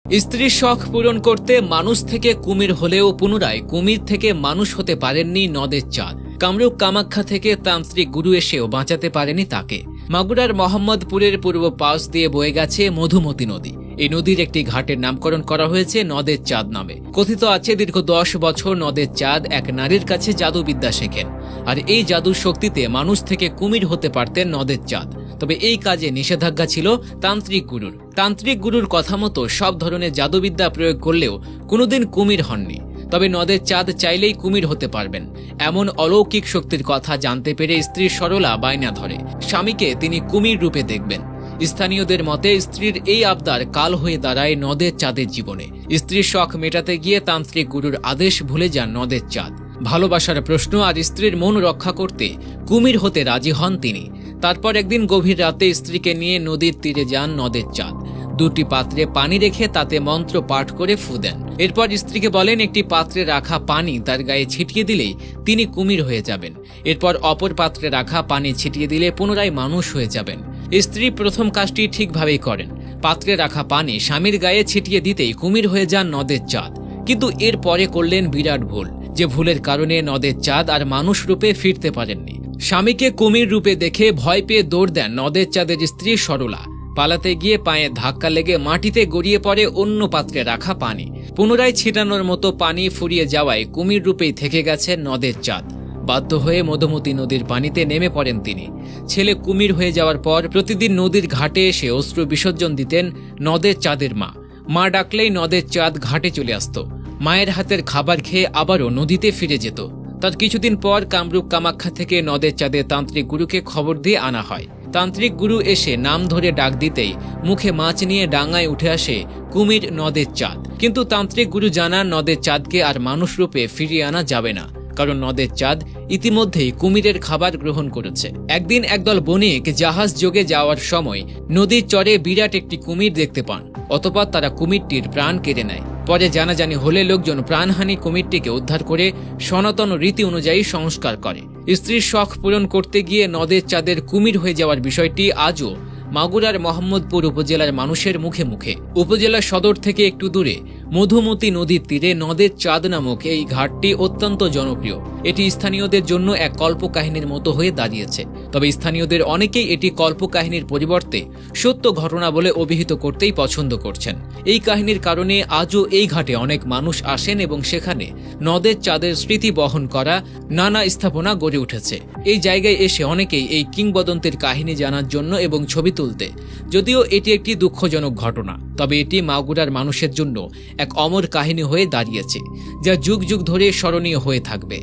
স্ত্রীর শখ পূরণ করতে মানুষ থেকে কুমির হলেও পুনরায় কুমির থেকে মানুষ হতে পারেননি নদের চাঁদ। কামরূপ কামাখ্যা থেকে তান্ত্রিক গুরু এসেও বাঁচাতে পারেনি তাকে। মাগুরার মোহাম্মদপুরের পূর্ব পাশ দিয়ে বয়ে গেছে মধুমতি নদী। এই নদীর একটি ঘাটের নামকরণ করা হয়েছে নদের চাঁদ নামে। কথিত আছে দীর্ঘ 10 বছর নদের চাঁদ এক নারীর কাছে জাদুবিদ্যা শেখেন, আর এই জাদুর শক্তিতে মানুষ থেকে কুমির হতে পারতেন নদের চাঁদ। তবে এই কাজে নিষেধাজ্ঞা ছিল তান্ত্রিক গুরুর কথা মতো সব ধরনের জাদুবিদ্যা প্রয়োগ করলেও কোনোদিন কুমির হননি। তবে নদের চাঁদ চাইলেই কুমির হতে পারবেন, এমন অলৌকিক শক্তির কথা জানতে পেরে স্ত্রী সরলা বায়না ধরে স্বামীকে তিনি কুমির রূপে দেখবেন। স্থানীয়দের মতে স্ত্রীর এই আবদার কাল হয়ে দাঁড়ায় নদের চাঁদের জীবনে। স্ত্রীর শখ মেটাতে গিয়ে তান্ত্রিক গুরুর আদেশ ভুলে যান নদের চাঁদ। ভালোবাসার প্রশ্ন আর স্ত্রীর মন রক্ষা করতে কুমির হতে রাজি হন তিনি। তারপর একদিন গভীর রাতে স্ত্রীকে নিয়ে নদীর তীরে যান নদের চাঁদ। 2টি পাত্রে পানি রেখে তাতে মন্ত্র পাঠ করে ফু দেন। এরপর স্ত্রীকে বলেন একটি পাত্রে রাখা পানি তার গায়ে ছিটিয়ে দিলেই তিনি কুমির হয়ে যাবেন। এরপর অপর পাত্রে রাখা পানি ছিটিয়ে দিলে পুনরায় মানুষ হয়ে যাবেন। স্ত্রী প্রথম কাজটি ঠিকভাবেই করেন। পাত্রে রাখা পানি স্বামীর গায়ে ছিটিয়ে দিতেই কুমির হয়ে যান নদের চাঁদ। কিন্তু এর পরে করলেন বিরাট ভুল, যে ভুলের কারণে নদের চাঁদ আর মানুষ রূপে ফিরতে পারেননি। স্বামীকে কুমির রূপে দেখে ভয় পেয়ে দৌড় দেন নদের চাঁদের স্ত্রী সরলা। পালাতে গিয়ে পায়ে ধাক্কা লেগে মাটিতে গড়িয়ে পড়ে অন্য পাত্রে রাখা পানি। পুনরায় ছিটানোর মতো পানি ফুরিয়ে যাওয়ায় কুমির রূপেই থেকে গেছে নদের চাঁদ। বাধ্য হয়ে মধুমতি নদীর পানিতে নেমে পড়েন তিনি। ছেলে কুমির হয়ে যাওয়ার পর প্রতিদিন নদীর ঘাটে এসে অশ্রু বিসর্জন দিতেন নদের চাঁদের মা ডাকলেই নদের চাঁদ ঘাটে চলে আসত। মায়ের হাতের খাবার খেয়ে আবারও নদীতে ফিরে যেত। তার কিছুদিন পর কামরূপ কামাখ্যা থেকে নদের চাঁদের তান্ত্রিক গুরুকে খবর দিয়ে আনা হয়। তান্ত্রিক গুরু এসে নাম ধরে ডাক দিতেই মুখে মাছ নিয়ে ডাঙায় উঠে আসে কুমির নদের চাঁদ। কিন্তু তান্ত্রিক গুরু জানান নদের চাঁদকে আর মানুষ রূপে ফিরিয়ে আনা যাবে না, কারণ নদের চাঁদ ইতিমধ্যেই কুমিরের খাবার গ্রহণ করেছে। একদিন একদল বণিক জাহাজ যোগে যাওয়ার সময় নদীর চরে বিরাট একটি কুমির দেখতে পান। অতঃপর তারা কুমিরটির প্রাণ কেড়ে নেয়। পরে জানাজানি হলে লোকজন প্রাণহানি কুমিরটিকে উদ্ধার করে সনাতন রীতি অনুযায়ী সংস্কার করে। স্ত্রীর শখ পূরণ করতে গিয়ে নদের চাঁদের কুমির হয়ে যাওয়ার বিষয়টি আজও মাগুরার মোহাম্মদপুর উপজেলার মানুষের মুখে মুখে। উপজেলা সদর থেকে একটু দূরে মধুমতি নদীর তীরে নদের চাঁদ নামক এই ঘাটটি অত্যন্ত জনপ্রিয়। এটি স্থানীয়দের জন্য এক কল্পকাহিনীর মতো হয়ে দাঁড়িয়েছে। তবে স্থানীয়দের অনেকেই এটি কল্পকাহিনীর পরিবর্তে সত্য ঘটনা বলে অভিহিত করতেই পছন্দ করছেন। এই কাহিনীর কারণে আজও এই ঘাটে অনেক মানুষ আসেন এবং সেখানে নদের চাঁদের স্মৃতি বহন করা নানা স্থাপনা গড়ে উঠেছে। এই জায়গায় এসে অনেকেই এই কিংবদন্তির কাহিনী জানার জন্য এবং ছবি তুলতে। যদিও এটি একটি দুঃখজনক ঘটনা, তবে এটি মাগুরার মানুষের জন্য এক অমর কাহিনী হয়ে দাঁড়িয়েছে, যা যুগ যুগ ধরে স্মরণীয় হয়ে থাকবে।